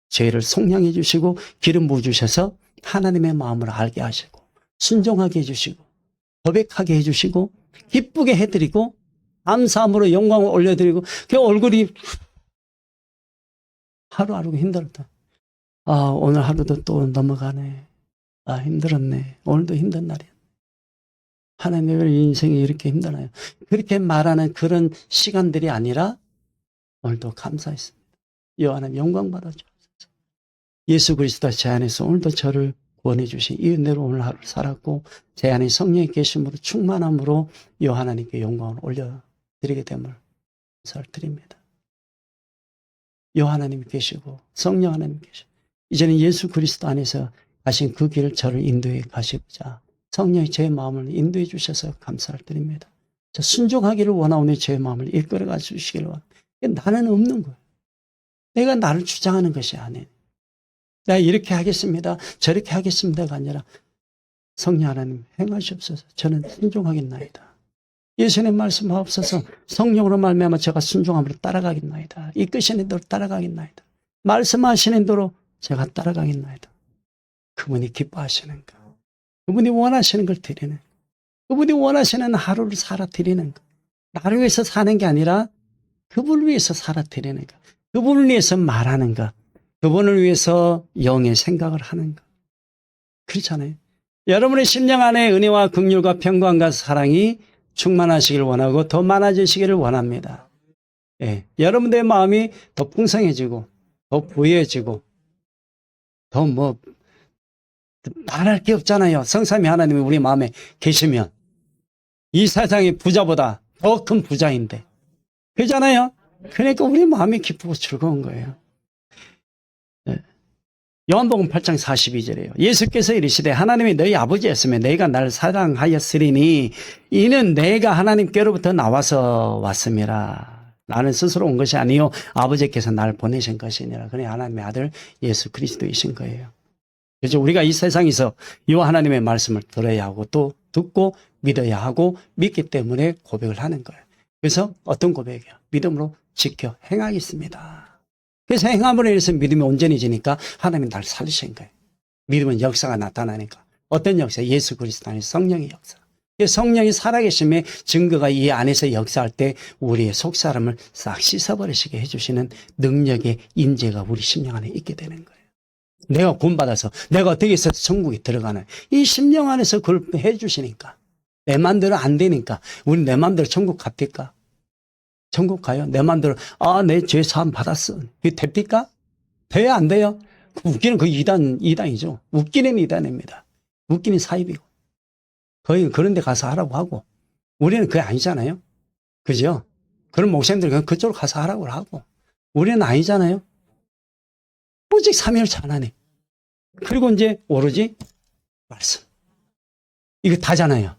Speaker 1: 죄를 속량해 주시고 기름 부어 주셔서 하나님의 마음을 알게 하시고 순종하게 해주시고 고백하게 해주시고 기쁘게 해드리고 감사함으로 영광을 올려드리고 그 얼굴이 하루하루 힘들었다. 오늘 하루도 또 넘어가네. 힘들었네. 오늘도 힘든 날이야. 하나님 왜 인생이 이렇게 힘드나요? 그렇게 말하는 그런 시간들이 아니라 오늘도 감사했습니다. 여호와 하나님 영광 받아주옵소서. 예수 그리스도 제 안에서 오늘도 저를 구원해 주신 이 은혜로 오늘 하루를 살았고 제 안에 성령이 계심으로 충만함으로 여호와 하나님께 영광을 올려드리게 됨을 감사를 드립니다. 여호와 하나님이 계시고 성령 하나님 계시고 이제는 예수 그리스도 안에서 가신 그 길을 저를 인도해 가시고자 성령이 제 마음을 인도해 주셔서 감사를 드립니다. 순종하기를 원하오니 제 마음을 이끌어가 주시기를 원합니다. 나는 없는 거예요. 내가 나를 주장하는 것이 아니에요. 내가 이렇게 하겠습니다. 저렇게 하겠습니다가 아니라 성령 하나님 행하시옵소서. 저는 순종하겠나이다. 예수님 말씀하옵소서. 성령으로 말미암아 제가 순종함으로 따라가겠나이다. 이끄시는 대로 따라가겠나이다. 말씀하시는 대로 제가 따라가겠나이다. 그분이 기뻐하시는 것, 그분이 원하시는 걸 드리는 것, 그분이 원하시는 하루를 살아 드리는 것, 나를 위해서 사는 게 아니라 그분을 위해서 살아 드리는 것, 그분을 위해서 말하는 것, 그분을 위해서 영의 생각을 하는 것. 그렇잖아요. 여러분의 심령 안에 은혜와 긍휼과 평강과 사랑이 충만하시길 원하고 더 많아지시기를 원합니다. 예, 여러분들의 마음이 더 풍성해지고 더 부유해지고 더 말할 게 없잖아요. 성삼위 하나님이 우리 마음에 계시면 이 세상의 부자보다 더 큰 부자인데, 그렇잖아요. 그러니까 우리 마음이 기쁘고 즐거운 거예요. 요한복음 8장 42절이에요. 예수께서 이르시되 하나님이 너희 아버지였으면 너희가 나를 사랑하였으리니 이는 내가 하나님께로부터 나와서 왔음이라. 나는 스스로 온 것이 아니요 아버지께서 나를 보내신 것이니라. 그래 하나님의 아들 예수 그리스도이신 거예요. 그래서 우리가 이 세상에서 이 하나님의 말씀을 들어야 하고 또 듣고 믿어야 하고 믿기 때문에 고백을 하는 거예요. 그래서 어떤 고백이요? 믿음으로 지켜 행하겠습니다. 그래서 행함으로 인해서 믿음이 온전해지니까 하나님이 나를 살리신 거예요. 믿음은 역사가 나타나니까. 어떤 역사? 예수 그리스도 안에 성령의 역사. 성령이 살아계심의 증거가 이 안에서 역사할 때 우리의 속사람을 싹 씻어버리시게 해주시는 능력의 인재가 우리 심령 안에 있게 되는 거예요. 내가 구원받아서 내가 어떻게 해서 천국에 들어가나 이 심령 안에서 그걸 해주시니까 내 맘대로 안 되니까 우리 내 맘대로 천국 갑니까? 천국 가요? 내 맘대로 내 죄 사함 받았어. 그게 됩니까? 돼야 안 돼요? 웃기는 그 이단이죠. 웃기는 이단입니다. 웃기는 사입이고 거의 그런 데 가서 하라고 하고 우리는 그게 아니잖아요. 그죠? 그런 목사님들 그냥 그쪽으로 가서 하라고 하고 우리는 아니잖아요. 오직 삼위일체 하나님. 그리고 이제 오로지 말씀. 이거 다잖아요.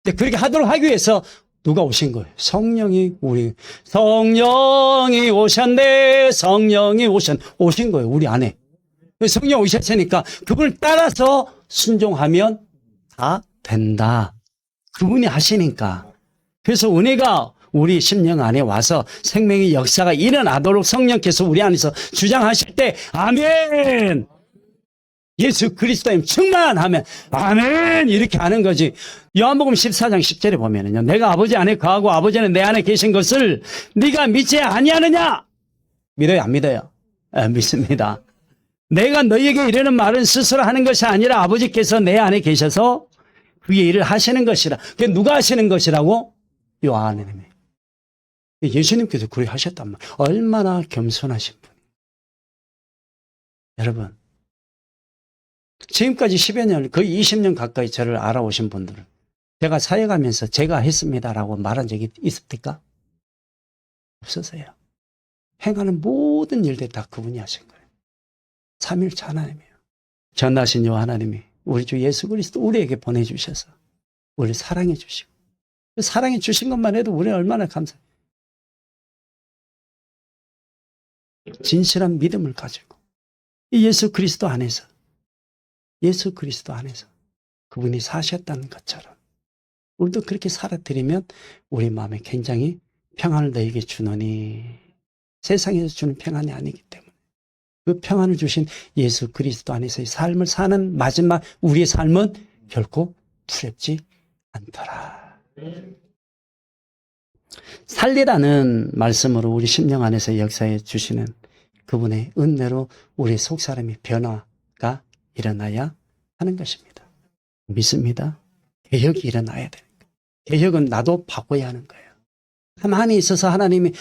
Speaker 1: 근데 그렇게 하도록 하기 위해서 누가 오신 거예요? 성령이 오셨네. 성령이 오신 거예요. 우리 안에. 성령 오셨으니까 그분을 따라서 순종하면 다 된다. 그분이 하시니까. 그래서 은혜가 우리 심령 안에 와서 생명의 역사가 일어나도록 성령께서 우리 안에서 주장하실 때 아멘! 예수 그리스도님 충만하면 아멘! 이렇게 하는 거지. 요한복음 14장 10절에 보면은요. 내가 아버지 안에 거하고 아버지는 내 안에 계신 것을 네가 믿지 아니하느냐? 믿어요? 안 믿어요? 믿습니다. 내가 너희에게 이르는 말은 스스로 하는 것이 아니라 아버지께서 내 안에 계셔서 그의 일을 하시는 것이라. 그게 누가 하시는 것이라고? 요 하나님이. 예수님께서 그렇게 하셨단 말이에요. 얼마나 겸손하신 분이에요. 여러분, 지금까지 10여 년, 거의 20년 가까이 저를 알아오신 분들은 제가 사역하면서 제가 했습니다라고 말한 적이 있습니까? 없었어요. 행하는 모든 일들 다 그분이 하신 거예요. 삼위일체 하나님이에요. 전하신 요 하나님이 우리 주 예수 그리스도 우리에게 보내주셔서 우리를 사랑해 주시고 사랑해 주신 것만 해도 우리는 얼마나 감사해요. 진실한 믿음을 가지고 이 예수 그리스도 안에서 그분이 사셨다는 것처럼 우리도 그렇게 살아드리면 우리 마음에 굉장히 평안을 너에게 주노니 세상에서 주는 평안이 아니기 때문에 그 평안을 주신 예수 그리스도 안에서의 삶을 사는 마지막 우리의 삶은 결코 두렵지 않더라. 살리라는 말씀으로 우리 심령 안에서 역사해 주시는 그분의 은혜로 우리 속사람의 변화가 일어나야 하는 것입니다. 믿습니다. 개혁이 일어나야 되는 거예요. 개혁은 나도 바꿔야 하는 거예요. 가만히 있어서 하나님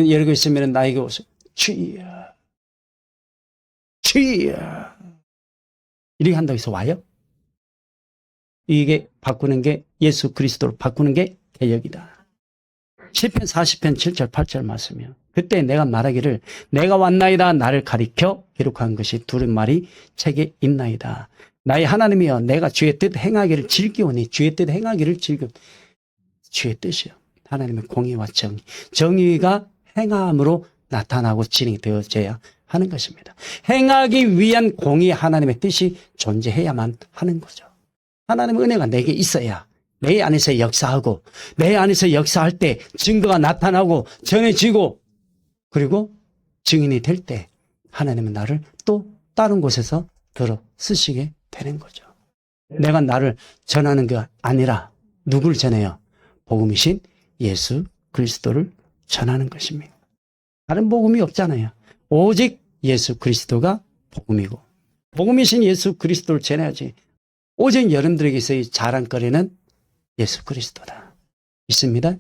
Speaker 1: 이러고 있으면 나에게 오세요. 주여 이렇게 한다고 해서 와요? 이게 바꾸는 게 예수 그리스도로 바꾸는 게 개혁이다. 시편 40편 7절 8절 말씀이요. 그때 내가 말하기를 내가 왔나이다 나를 가리켜 기록한 것이 두루마리 책에 있나이다. 나의 하나님이여 내가 주의 뜻 행하기를 즐기오니 주의 뜻 행하기를 즐겨. 주의 뜻이요. 하나님의 공의와 정의. 정의가 행함으로 나타나고 진행이 되어져야 하는 것입니다. 행하기 위한 공의 하나님의 뜻이 존재해야만 하는 거죠. 하나님의 은혜가 내게 있어야 내 안에서 역사하고 내 안에서 역사할 때 증거가 나타나고 전해지고 그리고 증인이 될 때 하나님은 나를 또 다른 곳에서 들어 쓰시게 되는 거죠. 내가 나를 전하는 게 아니라 누굴 전해요? 복음이신 예수 그리스도를 전하는 것입니다. 다른 복음이 없잖아요. 오직 예수 그리스도가 복음이고 복음이신 예수 그리스도를 전해야지. 오직 여러분들에게서의 자랑거리는 예수 그리스도다. 있습니다.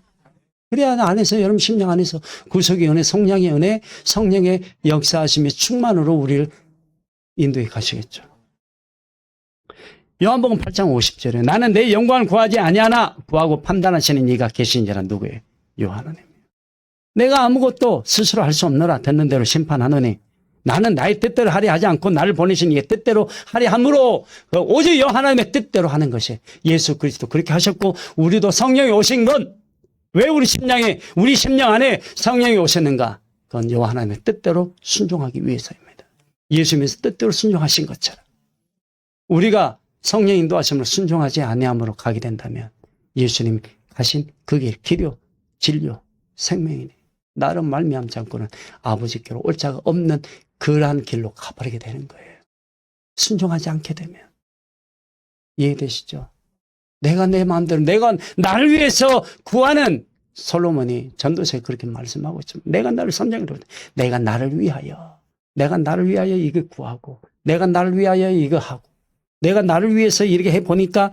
Speaker 1: 그래야 안에서 여러분 심령 안에서 구속의 은혜, 성령의 은혜, 성령의 역사하심의 충만으로 우리를 인도해 가시겠죠. 요한복음 8장 50절에 나는 내 영광을 구하지 아니하나 구하고 판단하시는 이가 계신지라 누구예요? 하나님. 내가 아무것도 스스로 할 수 없노라 듣는 대로 심판하노니 나는 나의 뜻대로 하려 하지 않고 나를 보내신 이의 뜻대로 하려 함으로 오직 하나님의 뜻대로 하는 것이 예수 그리스도 그렇게 하셨고 우리도 성령이 오신 건 왜 우리 심령 안에 성령이 오셨는가? 그건 하나님의 뜻대로 순종하기 위해서입니다. 예수님께서 뜻대로 순종하신 것처럼 우리가 성령 인도하심으로 순종하지 아니함으로 가게 된다면 예수님 가신 그 길, 길이요, 진리요, 생명이니 나를 말미암지 않고는 아버지께로 올 자가 없는 그러한 길로 가버리게 되는 거예요. 순종하지 않게 되면. 이해되시죠? 내가 내 마음대로 내가 나를 위해서 구하는 솔로몬이 전도서에 그렇게 말씀하고 있습니다. 내가 나를 선장으로 내가 나를 위하여 이거 구하고 내가 나를 위하여 이거 하고 내가 나를 위해서 이렇게 해보니까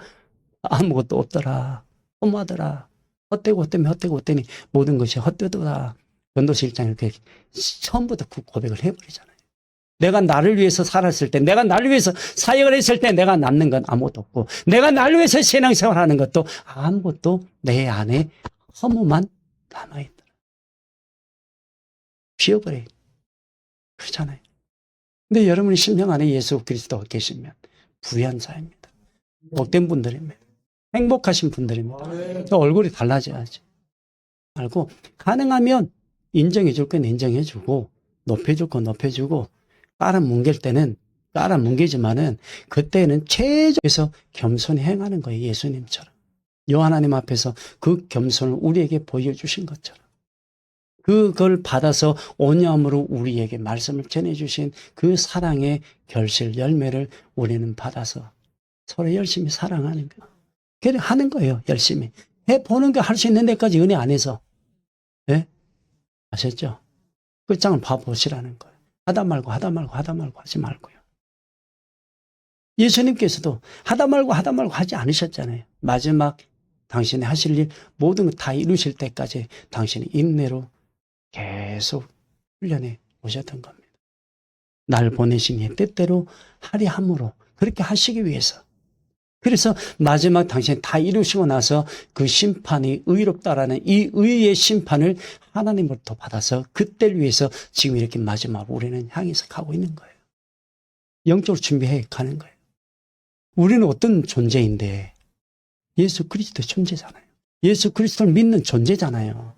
Speaker 1: 아무것도 없더라. 험하더라. 헛되니 모든 것이 헛되더라. 전도서 1장 이렇게 처음부터 그 고백을 해버리잖아요. 내가 나를 위해서 살았을 때, 내가 나를 위해서 사역을 했을 때 내가 남는 건 아무것도 없고 내가 나를 위해서 신앙생활하는 것도 아무것도 내 안에 허무만 남아있더라. 비워버려요. 그렇잖아요. 근데 여러분의 심령 안에 예수 그리스도가 계시면 부유한 자입니다. 복된 분들입니다. 행복하신 분들입니다. 얼굴이 달라져야지. 알고 가능하면 인정해줄 건 인정해주고 높여줄 건 높여주고 깔아뭉갤 때는 깔아뭉개지만은 그때는 최저에서 겸손히 행하는 거예요. 예수님처럼. 하나님 앞에서 그 겸손을 우리에게 보여주신 것처럼. 그걸 받아서 온유함으로 우리에게 말씀을 전해주신 그 사랑의 결실 열매를 우리는 받아서 서로 열심히 사랑하는 거예요. 그래 하는 거예요. 열심히. 해보는 거 할 수 있는 데까지 은혜 안에서. 네? 아셨죠? 끝장을 봐보시라는 거예요. 하다 말고 하지 말고요. 예수님께서도 하다 말고 하지 않으셨잖아요. 마지막 당신이 하실 일 모든 거 다 이루실 때까지 당신이 인내로 계속 훈련해 오셨던 겁니다. 날 보내신 이의 뜻대로 하려 함으로 그렇게 하시기 위해서. 그래서 마지막 당신이 다 이루시고 나서 그 심판이 의롭다라는 이 의의 심판을 하나님으로부터 받아서 그때를 위해서 지금 이렇게 마지막 우리는 향해서 가고 있는 거예요. 영적으로 준비해 가는 거예요. 우리는 어떤 존재인데 예수 그리스도의 존재잖아요. 예수 그리스도를 믿는 존재잖아요.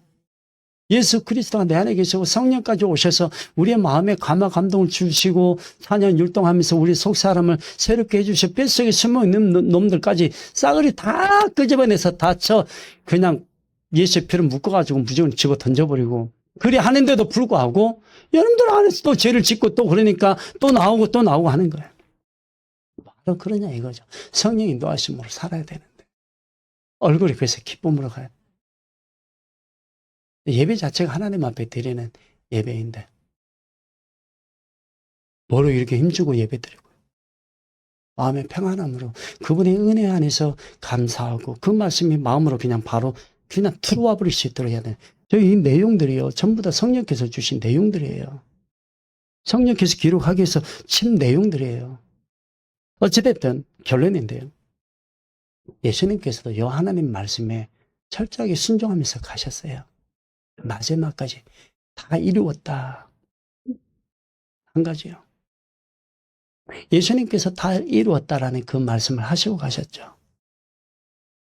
Speaker 1: 예수 그리스도가 내 안에 계시고 성령까지 오셔서 우리의 마음에 감화 감동을 주시고 4년 율동하면서 우리 속사람을 새롭게 해주셔 뱃속에 숨어있는 놈들까지 싸그리 다 끄집어내서 다 그냥 예수의 피를 묶어가지고 무조건 집어 던져버리고 그리 하는데도 불구하고 여러분들 안에서 또 죄를 짓고 또 그러니까 또 나오고 하는 거예요. 바로 그러냐 이거죠. 성령 인도하심으로 살아야 되는데 얼굴이 그래서 기쁨으로 가야 돼. 예배 자체가 하나님 앞에 드리는 예배인데 뭐로 이렇게 힘주고 예배 드리고 마음의 평안함으로 그분의 은혜 안에서 감사하고 그 말씀이 마음으로 그냥 바로 그냥 들어와 버릴 수 있도록 해야 돼. 저희 이 내용들이요 전부 다 성령께서 주신 내용들이에요. 성령께서 기록하기 위해서 친 내용들이에요. 어찌됐든 결론인데요. 예수님께서도 하나님 말씀에 철저하게 순종하면서 가셨어요. 마지막까지 다 이루었다. 한 가지요. 예수님께서 다 이루었다라는 그 말씀을 하시고 가셨죠.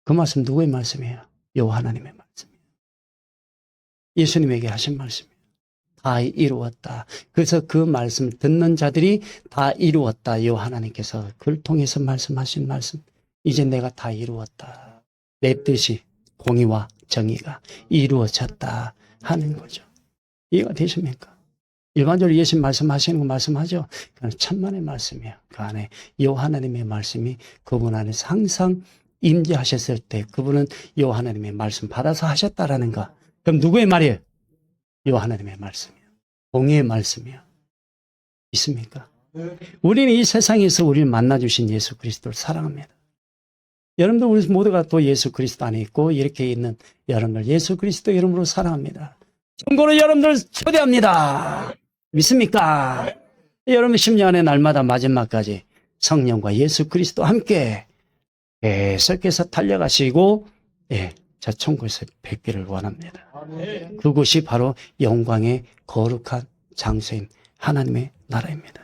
Speaker 1: 그 말씀 누구의 말씀이에요? 여호와 하나님의 말씀이에요. 예수님에게 하신 말씀이에요. 다 이루었다. 그래서 그 말씀을 듣는 자들이 다 이루었다. 여호와 하나님께서 그를 통해서 말씀하신 말씀. 이제 내가 다 이루었다. 내 뜻이 공의와 정의가 이루어졌다 하는 거죠. 이해가 되십니까? 일반적으로 예수님 말씀하시는 거 말씀하죠. 그건 천만의 말씀이에요. 그 안에 여호와 하나님의 말씀이 그분 안에서 항상 임재하셨을 때 그분은 여호와 하나님의 말씀 받아서 하셨다라는 거. 그럼 누구의 말이에요? 여호와 하나님의 말씀이에요. 공의의 말씀이에요. 있습니까? 우리는 이 세상에서 우리를 만나주신 예수 그리스도를 사랑합니다. 여러분들 우리 모두가 또 예수 그리스도 안에 있고 이렇게 있는 여러분들 예수 그리스도 이름으로 사랑합니다. 천국으로 여러분들 초대합니다. 믿습니까? 여러분 심령 안에 날마다 마지막까지 성령과 예수 그리스도 함께 계속해서 달려가시고 저 천국에서 뵙기를 원합니다. 그곳이 바로 영광의 거룩한 장소인 하나님의 나라입니다.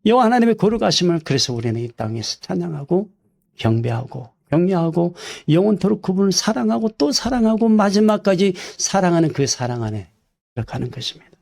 Speaker 1: 여호와 하나님의 거룩하심을 그래서 우리는 이 땅에서 찬양하고 경배하고 격려하고 영원토록 그분을 사랑하고 또 사랑하고 마지막까지 사랑하는 그 사랑 안에 들어가는 것입니다.